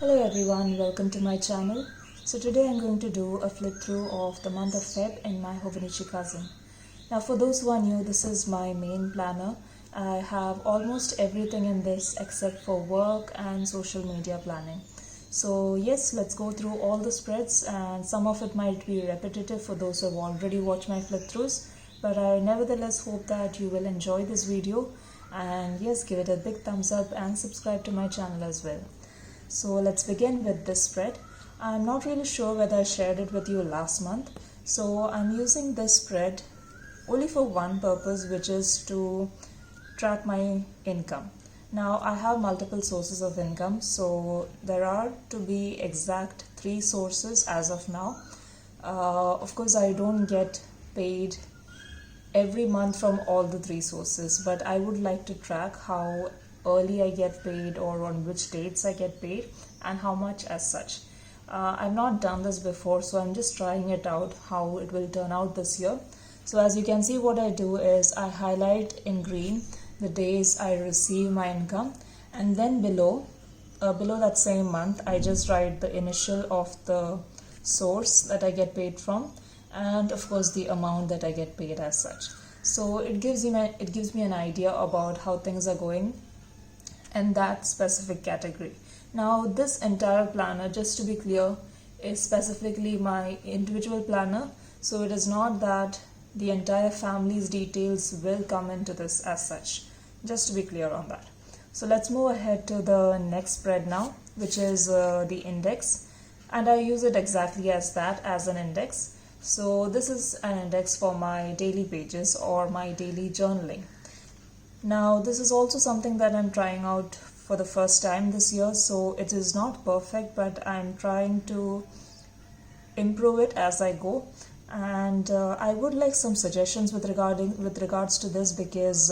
Hello everyone, welcome to my channel. So today I'm going to do a flip through of the month of Feb in my Hobonichi Cousin. Now for those who are new, this is my main planner. I have almost everything in this except for work and social media planning. So yes, let's go through all the spreads, and some of it might be repetitive for those who have already watched my flip throughs, but I nevertheless hope that you will enjoy this video, and yes, give it a big thumbs up and subscribe to my channel as well. So let's begin with this spread. I'm not really sure whether I shared it with you last month. So I'm using this spread only for one purpose, which is to track my income. Now I have multiple sources of income, so there are, to be exact, 3 sources as of now. Of course, I don't get paid every month from all the 3 sources, but I would like to track how early I get paid or on which dates I get paid and how much as such. I've not done this before, so I'm just trying it out how it will turn out this year. So as you can see, what I do is I highlight in green the days I receive my income, and then below that same month I just write the initial of the source that I get paid from, and of course the amount that I get paid as such. So it gives me an idea about how things are going in that specific category. Now this entire planner, just to be clear, is specifically my individual planner, so it is not that the entire family's details will come into this as such, just to be clear on that. So let's move ahead to the next spread now, which is the index, and I use it exactly as that, as an index. So this is an index for my daily pages or my daily journaling. Now this is also something that I'm trying out for the first time this year, so it is not perfect, but I'm trying to improve it as I go, and I would like some suggestions with regards to this, because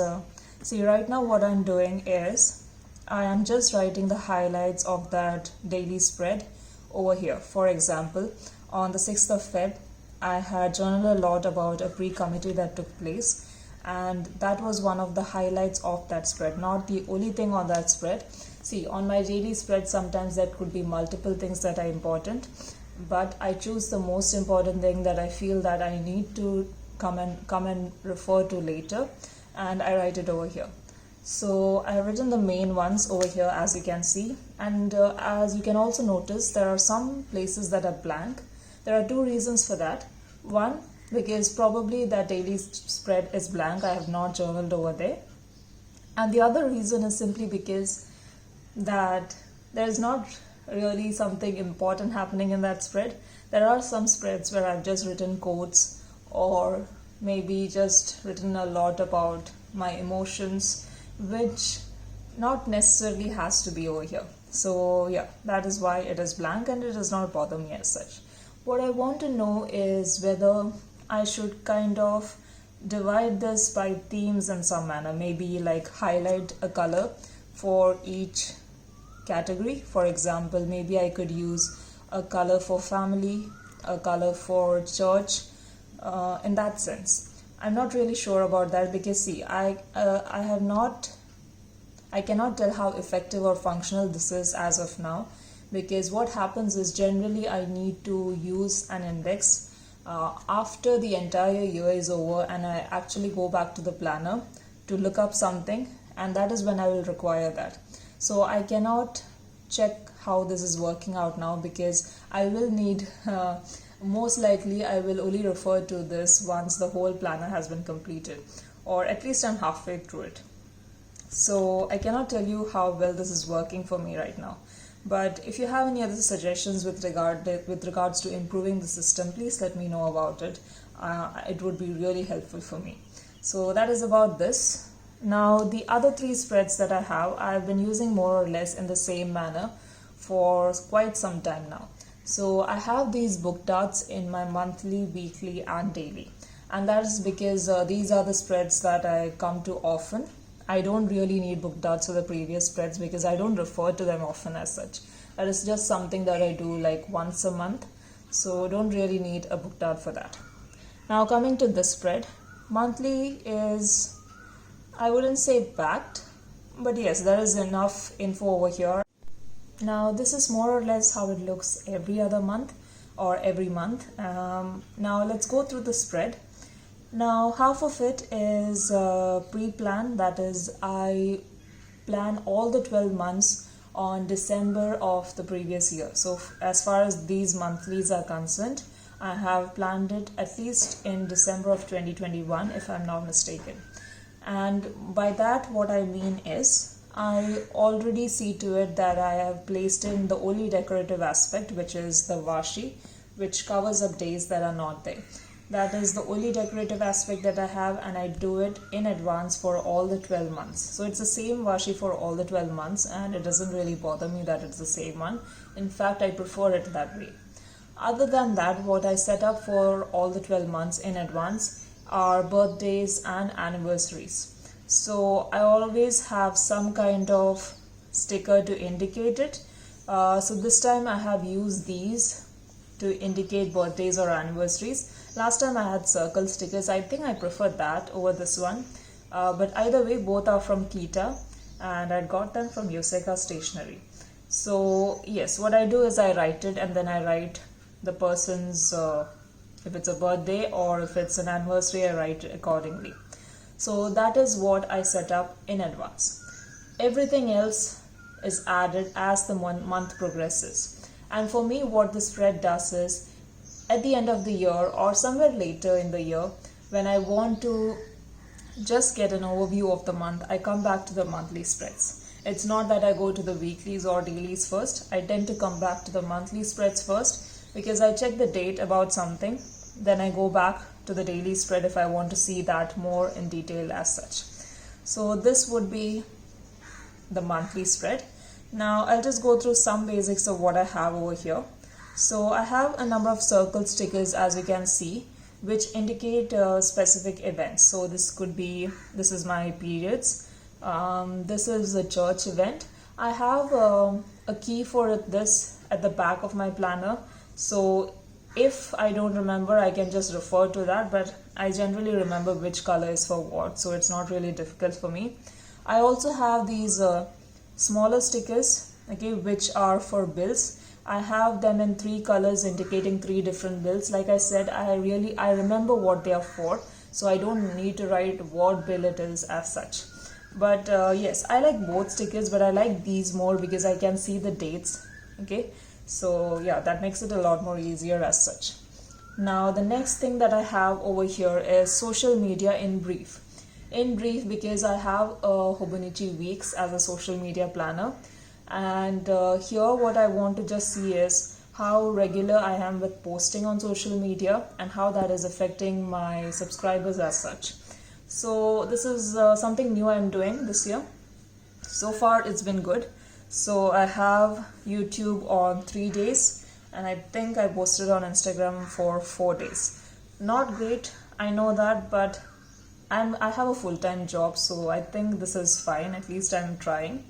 see, right now what I'm doing is I am just writing the highlights of that daily spread over here. For example, on the 6th of Feb I had journaled a lot about a pre-committee that took place, and that was one of the highlights of that spread, not the only thing on that spread. See, on my daily spread sometimes there could be multiple things that are important, but I choose the most important thing that I feel that I need to come and refer to later, and I write it over here. So I have written the main ones over here, as you can see, and as you can also notice, there are some places that are blank. There are 2 reasons for that. One, because probably that daily spread is blank, I have not journaled over there. And the other reason is simply because that there is not really something important happening in that spread. There are some spreads where I've just written quotes, or maybe just written a lot about my emotions, which not necessarily has to be over here. So yeah, that is why it is blank, and it does not bother me as such. What I want to know is whether I should kind of divide this by themes in some manner, maybe like highlight a color for each category. For example, maybe I could use a color for family, a color for church, in that sense. I'm not really sure about that, because see, I cannot tell how effective or functional this is as of now, because what happens is generally I need to use an index after the entire year is over, and I actually go back to the planner to look up something, and that is when I will require that. So I cannot check how this is working out now, because I will need most likely I will only refer to this once the whole planner has been completed, or at least I'm halfway through it. So I cannot tell you how well this is working for me right now. But if you have any other suggestions with regards to improving the system, please let me know about it. It would be really helpful for me. So that is about this. Now the other 3 spreads that I have, I've been using more or less in the same manner for quite some time now. So I have these book darts in my monthly, weekly and daily, and that is because these are the spreads that I come to often. I don't really need book darts for the previous spreads, because I don't refer to them often as such. That is just something that I do like once a month, so don't really need a book dart for that. Now coming to this spread, monthly is, I wouldn't say packed, but yes, there is enough info over here. Now this is more or less how it looks every other month or every month. Now let's go through the spread. Now half of it is pre-planned, that is I plan all the 12 months on December of the previous year. So as far as these monthlies are concerned, I have planned it at least in December of 2021 if I'm not mistaken. And by that what I mean is I already see to it that I have placed in the only decorative aspect, which is the washi, which covers up days that are not there. That is the only decorative aspect that I have, and I do it in advance for all the 12 months. So it's the same washi for all the 12 months and it doesn't really bother me that it's the same one. In fact, I prefer it that way. Other than that, what I set up for all the 12 months in advance are birthdays and anniversaries. So I always have some kind of sticker to indicate it. So this time I have used these to indicate birthdays or anniversaries. Last time I had circle stickers. I think I prefer that over this one. But either way, both are from Kita and I got them from Yoseka Stationery. So yes, what I do is I write it and then I write the person's, if it's a birthday or if it's an anniversary, I write it accordingly. So that is what I set up in advance. Everything else is added as the month progresses. And for me, what the spread does is, at the end of the year or somewhere later in the year, when I want to just get an overview of the month, I come back to the monthly spreads. It's not that I go to the weeklies or dailies first. I tend to come back to the monthly spreads first because I check the date about something. Then I go back to the daily spread if I want to see that more in detail as such. So this would be the monthly spread. Now I'll just go through some basics of what I have over here. So I have a number of circle stickers, as you can see, which indicate specific events. So this is my periods. This is a church event. I have a key for this at the back of my planner. So if I don't remember, I can just refer to that, but I generally remember which color is for what, so it's not really difficult for me. I also have these smaller stickers, okay, which are for bills. I have them in 3 colors indicating 3 different bills. Like I said, I remember what they are for, so I don't need to write what bill it is as such. But yes, I like both stickers, but I like these more because I can see the dates, okay. So yeah, that makes it a lot more easier as such. Now the next thing that I have over here is social media in brief. In brief, because I have Hobonichi weeks as a social media planner, and here what I want to just see is how regular I am with posting on social media and how that is affecting my subscribers as such. So this is something new I'm doing this year. So far it's been good. So I have YouTube on 3 days and I think I posted on Instagram for 4 days. Not great, I know that, but I have a full-time job, so I think this is fine. At least I'm trying.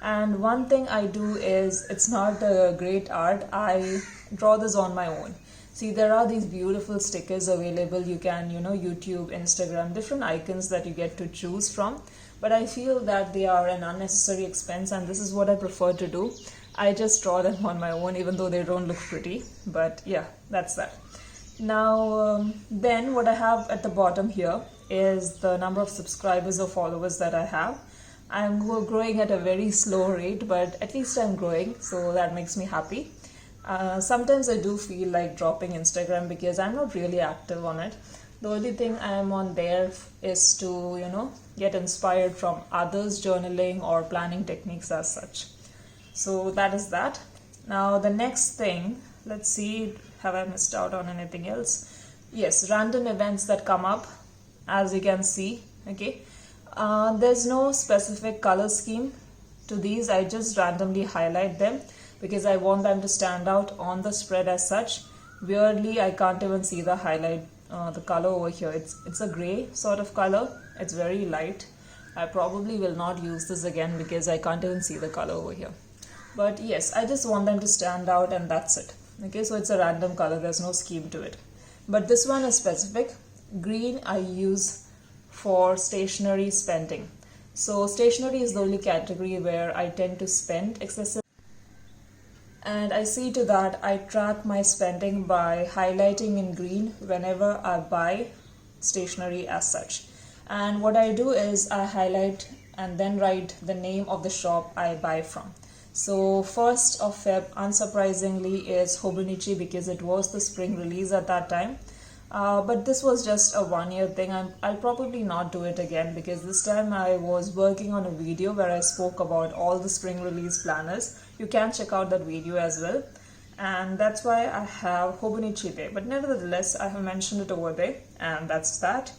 And one thing I do is, it's not a great art, I draw this on my own. See, there are these beautiful stickers available. You can, YouTube, Instagram, different icons that you get to choose from. But I feel that they are an unnecessary expense, and this is what I prefer to do. I just draw them on my own, even though they don't look pretty. But yeah, that's that. Now, then what I have at the bottom here is the number of subscribers or followers that I have. I'm growing at a very slow rate, but at least I'm growing, so that makes me happy. Sometimes I do feel like dropping Instagram because I'm not really active on it. The only thing I am on there is to, get inspired from others' journaling or planning techniques as such. So that is that. Now the next thing, let's see, have I missed out on anything else? Yes, random events that come up, as you can see, okay. There's no specific color scheme to these. I just randomly highlight them because I want them to stand out on the spread as such. Weirdly, I can't even see the highlight, the color over here. It's a gray sort of color. It's very light. I probably will not use this again because I can't even see the color over here. But yes, I just want them to stand out and that's it. Okay, so it's a random color. There's no scheme to it. But this one is specific. Green I use for stationery spending. So stationery is the only category where I tend to spend excessive. and I see to that I track my spending by highlighting in green whenever I buy stationery as such. And what I do is I highlight and then write the name of the shop I buy from. So 1st of Feb, unsurprisingly, is Hobonichi because it was the spring release at that time. But this was just a 1-year thing. I'll probably not do it again because this time I was working on a video where I spoke about all the spring release planners. You can check out that video as well. And that's why I have Hobonichi there. But nevertheless, I have mentioned it over there, and that's that.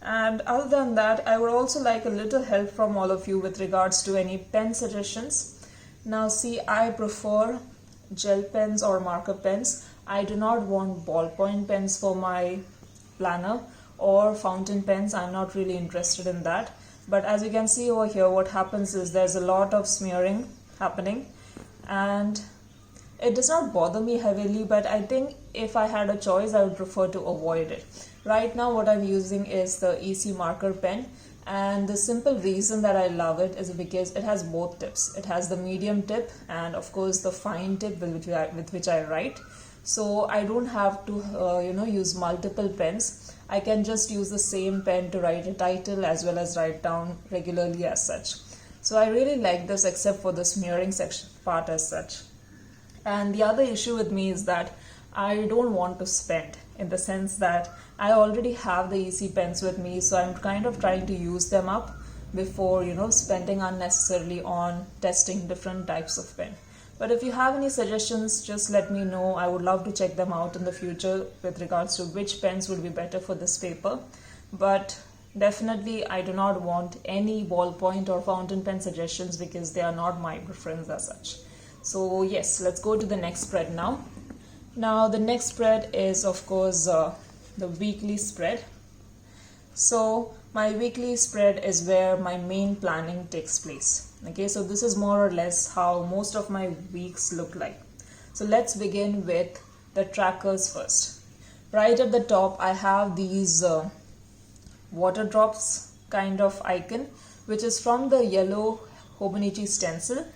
And other than that, I would also like a little help from all of you with regards to any pen suggestions. Now see, I prefer gel pens or marker pens. I do not want ballpoint pens for my planner or fountain pens. I'm not really interested in that. But as you can see over here, what happens is there's a lot of smearing happening, and it does not bother me heavily, but I think if I had a choice, I would prefer to avoid it. Right now what I'm using is the EC marker pen, and the simple reason that I love it is because it has both tips. It has the medium tip and of course the fine tip with which I write. So I don't have to use multiple pens. I can just use the same pen to write a title as well as write down regularly as such. So I really like this except for the smearing section part as such. And the other issue with me is that I don't want to spend, in the sense that I already have the EC pens with me, so I'm kind of trying to use them up before spending unnecessarily on testing different types of pen. But if you have any suggestions, just let me know. I would love to check them out in the future with regards to which pens would be better for this paper. But definitely I do not want any ballpoint or fountain pen suggestions because they are not my preference as such. So yes, let's go to the next spread now. Now the next spread is of course the weekly spread. So my weekly spread is where my main planning takes place. Okay, so this is more or less how most of my weeks look like. So let's begin with the trackers first. Right at the top I have these water drops kind of icon, which is from the yellow Hobonichi stencil.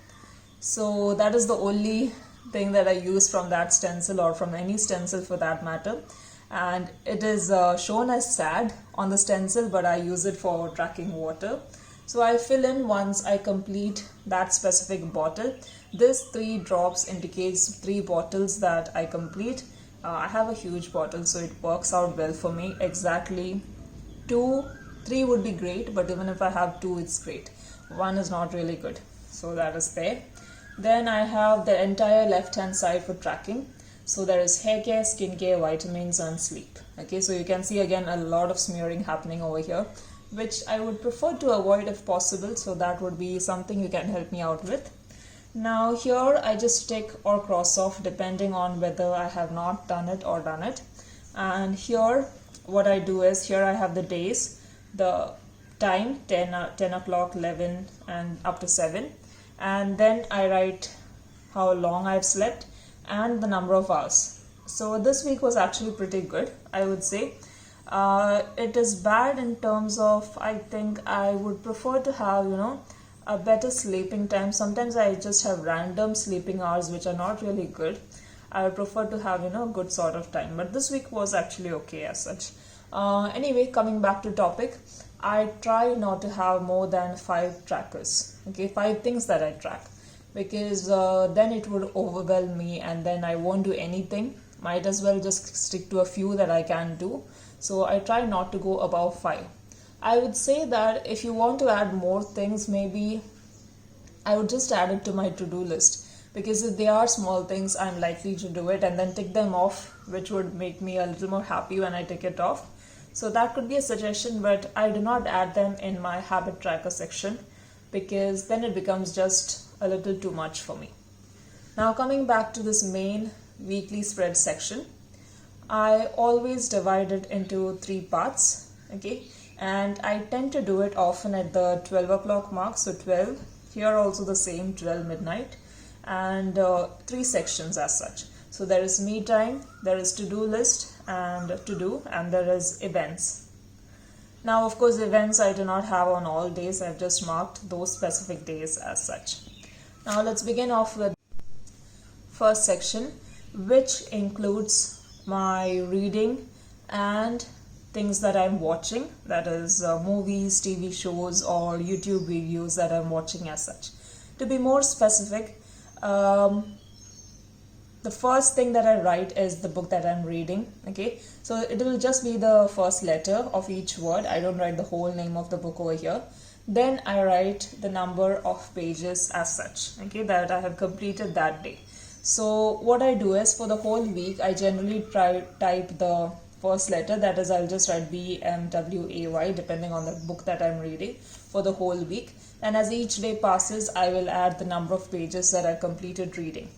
So that is the only thing that I use from that stencil, or from any stencil for that matter. And it is shown as sad on the stencil, but I use it for tracking water. So I fill in once I complete that specific bottle. This 3 drops indicates 3 bottles that I complete. I have a huge bottle, so it works out well for me. Exactly 3 would be great, but even if I have 2, it's great. 1 is not really good. So that is there. Then I have the entire left hand side for tracking. So there is hair care, skin care, vitamins and sleep. Okay, so you can see again a lot of smearing happening over here, which I would prefer to avoid if possible. So that would be something you can help me out with. Now here I just tick or cross off depending on whether I have not done it or done it. And here what I do is, here I have the days, the time 10 o'clock, 11 and up to 7. And then I write how long I've slept and the number of hours. So this week was actually pretty good, I would say. It is bad in terms of, I think I would prefer to have a better sleeping time. Sometimes I just have random sleeping hours which are not really good. I would prefer to have a good sort of time, but this week was actually okay as such. Anyway, coming back to topic, I try not to have more than 5 trackers. Okay, 5 things that I track, because then it would overwhelm me and then I won't do anything. Might as well just stick to a few that I can do. So I try not to go above 5. I would say that if you want to add more things, maybe I would just add it to my to-do list, because if they are small things, I'm likely to do it and then tick them off, which would make me a little more happy when I tick it off. So that could be a suggestion, but I do not add them in my habit tracker section because then it becomes just a little too much for me. Now coming back to this main weekly spread section, I always divide it into 3 parts, okay, and I tend to do it often at the 12 o'clock mark. So 12, here also the same, 12 midnight, and 3 sections as such. So there is me time, there is to-do list and to-do, and there is events. Now of course events I do not have on all days, I've just marked those specific days as such. Now let's begin off with first section, which includes my reading and things that I'm watching, that is movies, TV shows, or YouTube videos that I'm watching as such. To be more specific, the first thing that I write is the book that I'm reading. Okay, so it will just be the first letter of each word. I don't write the whole name of the book over here. Then I write the number of pages as such, okay, that I have completed that day. So what I do is, for the whole week, I generally type the first letter, that is, I'll just write BMWAY depending on the book that I'm reading for the whole week. And as each day passes, I will add the number of pages that I completed reading.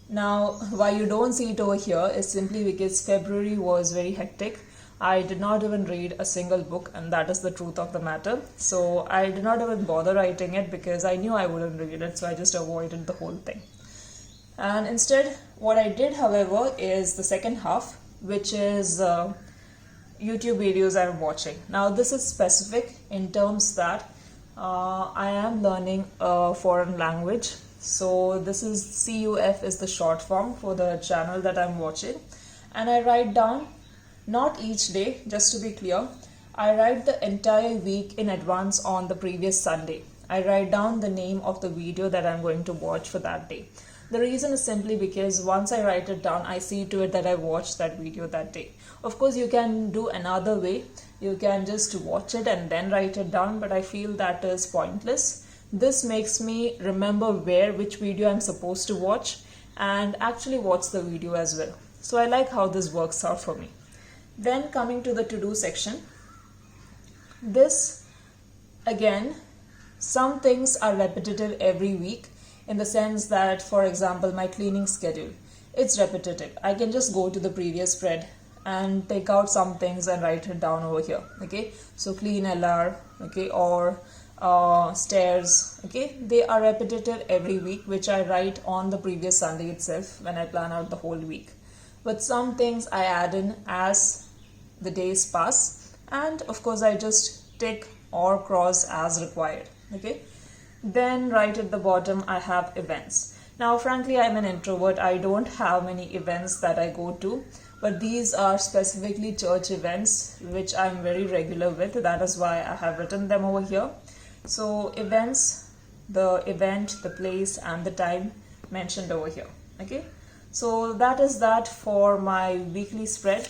Now, why you don't see it over here is simply because February was very hectic. I did not even read a single book, and that is the truth of the matter. So I did not even bother writing it because I knew I wouldn't read it, so I just avoided the whole thing. And instead, what I did, however, is the second half, which is YouTube videos I'm watching. Now, this is specific in terms that I am learning a foreign language. So this is CUF is the short form for the channel that I'm watching. And I write down, not each day, just to be clear, I write the entire week in advance on the previous Sunday. I write down the name of the video that I'm going to watch for that day. The reason is simply because once I write it down, I see to it that I watched that video that day. Of course, you can do another way. You can just watch it and then write it down, but I feel that is pointless. This makes me remember which video I'm supposed to watch and actually watch the video as well. So I like how this works out for me. Then coming to the to-do section. This, again, some things are repetitive every week in the sense that, for example, my cleaning schedule. It's repetitive. I can just go to the previous spread and take out some things and write it down over here. Okay, so clean LR, okay, or stairs, okay, they are repetitive every week, which I write on the previous Sunday itself when I plan out the whole week. But some things I add in as the days pass, and of course I just tick or cross as required. Okay, then right at the bottom I have events. Now frankly, I'm an introvert. I don't have many events that I go to, but these are specifically church events which I'm very regular with. That is why I have written them over here. So events, the event, the place, and the time mentioned over here. Okay, so that is that for my weekly spread,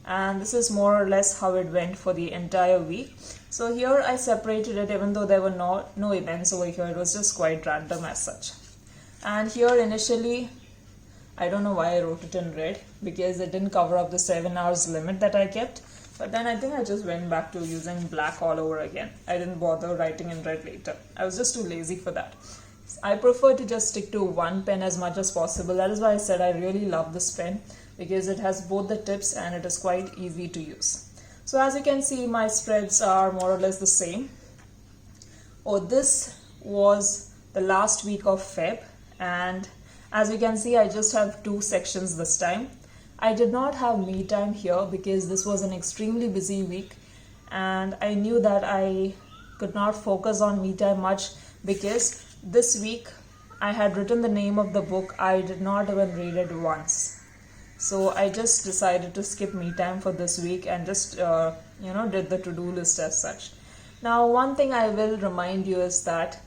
and this is more or less how it went for the entire week. So here I separated it, even though there were no events over here. It was just quite random as such. And here initially, I don't know why I wrote it in red, because it didn't cover up the 7 hours limit that I kept. But then I think I just went back to using black all over again. I didn't bother writing in red later. I was just too lazy for that. I prefer to just stick to one pen as much as possible. That is why I said I really love this pen, because it has both the tips and it is quite easy to use. So as you can see, my spreads are more or less the same. Oh, this was the last week of Feb, and as you can see, I just have 2 sections this time. I did not have me time here because this was an extremely busy week, and I knew that I could not focus on me time much because this week I had written the name of the book. I did not even read it once. So I just decided to skip me time for this week and just did the to-do list as such. Now, one thing I will remind you is that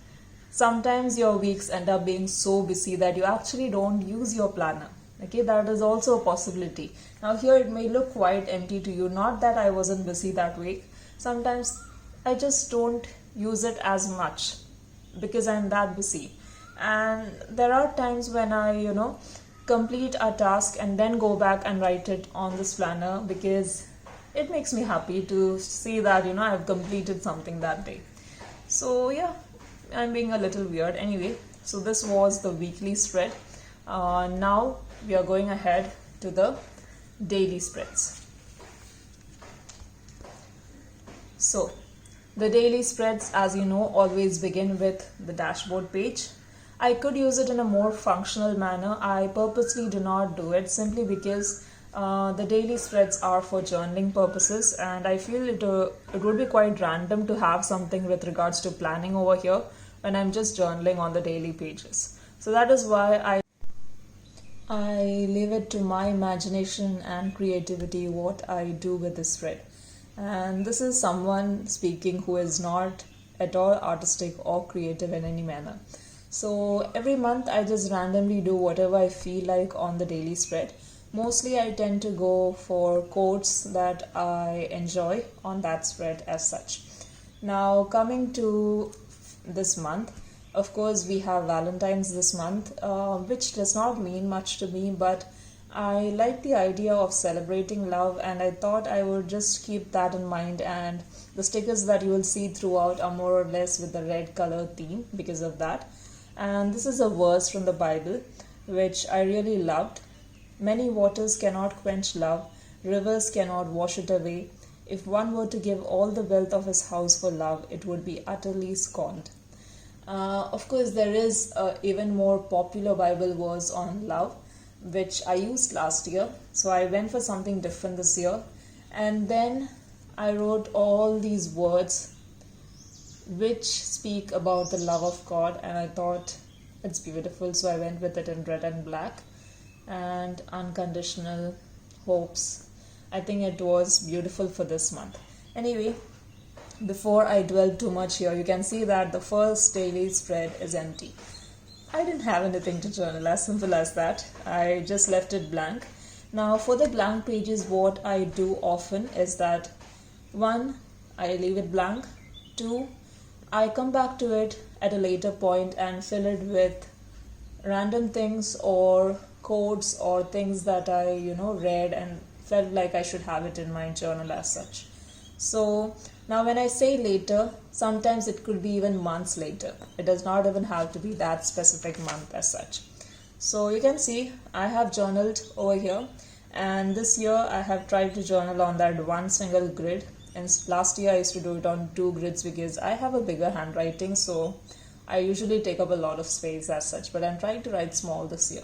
sometimes your weeks end up being so busy that you actually don't use your planner. Okay, that is also a possibility. Now here it may look quite empty to you, not that I wasn't busy that week. Sometimes I just don't use it as much because I'm that busy. And there are times when I, complete a task and then go back and write it on this planner because it makes me happy to see that, I've completed something that day. So yeah, I'm being a little weird. Anyway, so this was the weekly spread. Now we are going ahead to the daily spreads. So the daily spreads, as you know, always begin with the dashboard page. I could use it in a more functional manner. I purposely do not do it simply because the daily spreads are for journaling purposes, and I feel it would be quite random to have something with regards to planning over here when I'm just journaling on the daily pages. So that is why I leave it to my imagination and creativity what I do with this spread. And this is someone speaking who is not at all artistic or creative in any manner. So every month I just randomly do whatever I feel like on the daily spread. Mostly I tend to go for quotes that I enjoy on that spread as such. Now coming to this month, of course we have Valentine's this month, which does not mean much to me, but I like the idea of celebrating love, and I thought I would just keep that in mind. And the stickers that you will see throughout are more or less with the red color theme because of that. And this is a verse from the Bible which I really loved. Many waters cannot quench love, rivers cannot wash it away. If one were to give all the wealth of his house for love, it would be utterly scorned. Of course, there is a even more popular Bible verse on love, which I used last year. So I went for something different this year. And then I wrote all these words which speak about the love of God, and I thought it's beautiful. So I went with it in red and black. And unconditional hopes. I think it was beautiful for this month. Anyway, before I dwell too much here, you can see that the first daily spread is empty. I didn't have anything to journal, as simple as that. I just left it blank. Now for the blank pages, what I do often is that 1, I leave it blank. 2, I come back to it at a later point and fill it with random things or quotes or things that I read and felt like I should have it in my journal as such. So now when I say later, sometimes it could be even months later. It does not even have to be that specific month as such. So you can see I have journaled over here, and this year I have tried to journal on that one single grid, and last year I used to do it on 2 grids because I have a bigger handwriting, so I usually take up a lot of space as such, but I'm trying to write small this year.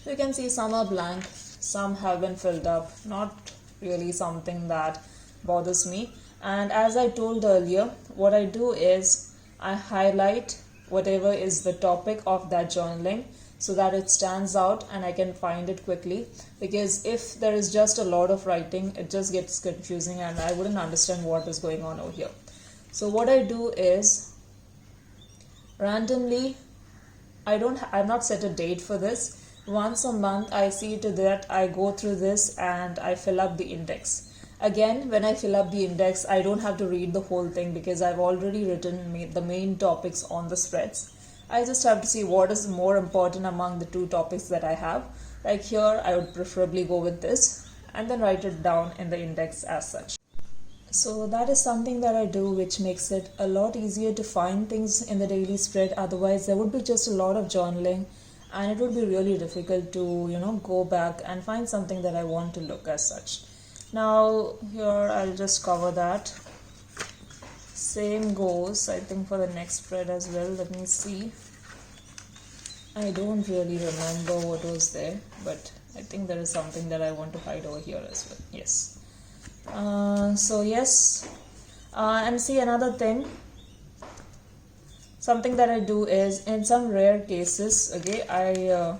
So you can see some are blank, some have been filled up, not really something that bothers me. And as I told earlier, what I do is I highlight whatever is the topic of that journaling so that it stands out and I can find it quickly, because if there is just a lot of writing, it just gets confusing and I wouldn't understand what is going on over here. So what I do is randomly, I've not set a date for this. Once a month I see to that I go through this and I fill up the index. Again, when I fill up the index, I don't have to read the whole thing because I've already written the main topics on the spreads. I just have to see what is more important among the 2 topics that I have. Like here, I would preferably go with this and then write it down in the index as such. So that is something that I do, which makes it a lot easier to find things in the daily spread. Otherwise, there would be just a lot of journaling and it would be really difficult to, go back and find something that I want to look as such. Now here I'll just cover that. Same goes, I think, for the next spread as well. Let me see. I don't really remember what was there, but I think there is something that I want to hide over here as well. Yes. And see, another thing, something that I do is, in some rare cases, okay, I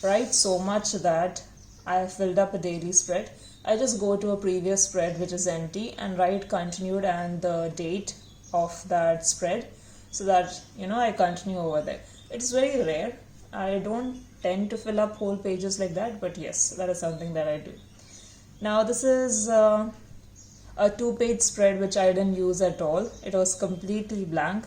write so much that I have filled up a daily spread. I just go to a previous spread which is empty and write continued and the date of that spread so that I continue over there. It's very rare. I don't tend to fill up whole pages like that, but yes, that is something that I do. Now this is a 2-page spread which I didn't use at all. It was completely blank.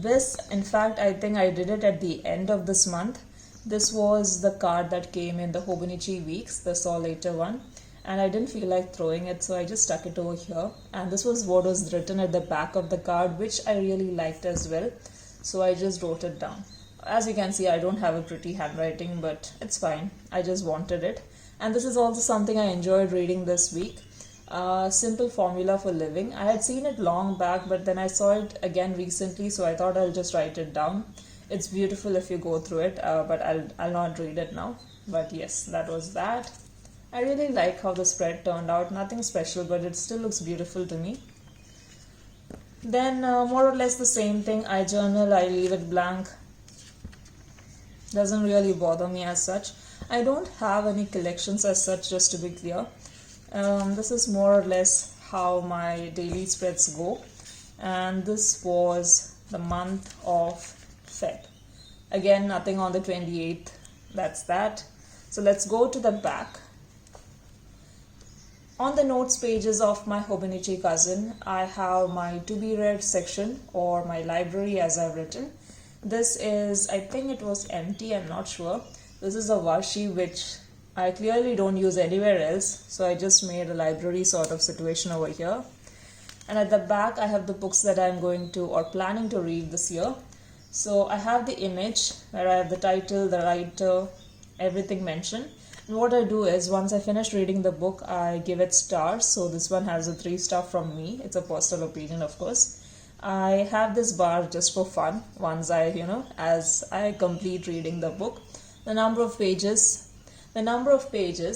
This, in fact, I think I did it at the end of this month. This was the card that came in the Hobonichi weeks, the Saw Later one, and I didn't feel like throwing it, so I just stuck it over here. And this was what was written at the back of the card, which I really liked as well, so I just wrote it down. As you can see, I don't have a pretty handwriting, but it's fine. I just wanted it. And this is also something I enjoyed reading this week. Simple Formula for Living. I had seen it long back, but then I saw it again recently, so I thought I'll just write it down. It's beautiful if you go through it, but I'll not read it now. But yes, that was that. I really like how the spread turned out. Nothing special, but it still looks beautiful to me. Then more or less the same thing. I journal, I leave it blank. Doesn't really bother me as such. I don't have any collections as such, just to be clear. This is more or less how my daily spreads go, and this was the month of Feb. Again, nothing on the 28th, that's that. So let's go to the back. On the notes pages of my Hobonichi Cousin, I have my to be read section, or my library as I've written. This is, I think it was empty, I'm not sure. This is a washi which I clearly don't use anywhere else, so I just made a library sort of situation over here. And at the back I have the books that I'm going to or planning to read this year. So I have the image where I have the title, the writer, everything mentioned. And what I do is, once I finish reading the book, I give it stars. So this one has a 3-star from me. It's a personal opinion, of course. I have this bar just for fun once as I complete reading the book. The number of pages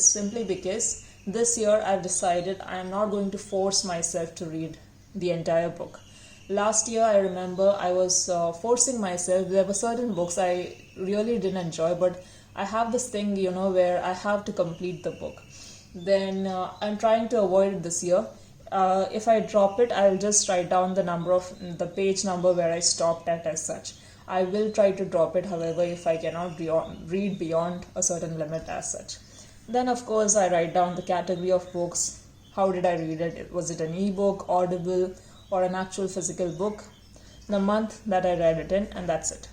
simply because this year I've decided I am not going to force myself to read the entire book. Last year I remember I was forcing myself. There were certain books I really didn't enjoy, but I have this thing, where I have to complete the book. Then I'm trying to avoid it this year. If I drop it, I'll just write down the page number where I stopped at as such. I will try to drop it, however, if I cannot read beyond a certain limit as such. Then, of course, I write down the category of books. How did I read it? Was it an ebook, audible, or an actual physical book? The month that I read it in, and that's it.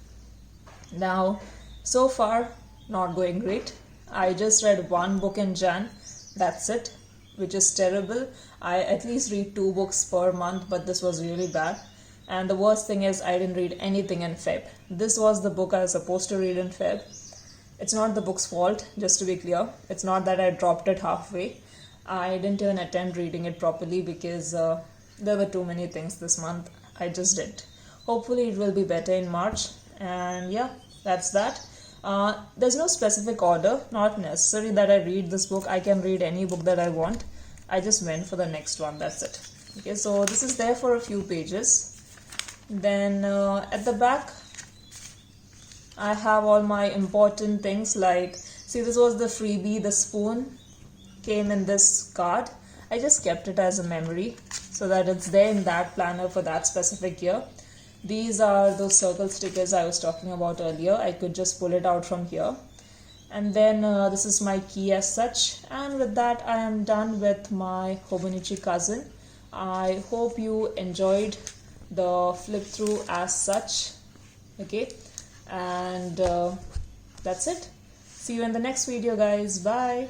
Now, so far, not going great. I just read one book in Jan, that's it, which is terrible. I at least read 2 books per month, but this was really bad. And the worst thing is, I didn't read anything in Feb. This was the book I was supposed to read in Feb. It's not the book's fault, just to be clear. It's not that I dropped it halfway. I didn't even attempt reading it properly because there were too many things this month. I just didn't. Hopefully it will be better in March. And yeah, that's that. There's no specific order, not necessary that I read this book. I can read any book that I want. I just went for the next one, that's it. Okay, so this is there for a few pages. Then at the back, I have all my important things like, see, this was the freebie, the spoon came in this card. I just kept it as a memory so that it's there in that planner for that specific year. These are those circle stickers I was talking about earlier. I could just pull it out from here. And then this is my key as such. And with that, I am done with my Hobonichi Cousin. I hope you enjoyed the flip through as such. Okay. And that's it. See you in the next video, guys. Bye.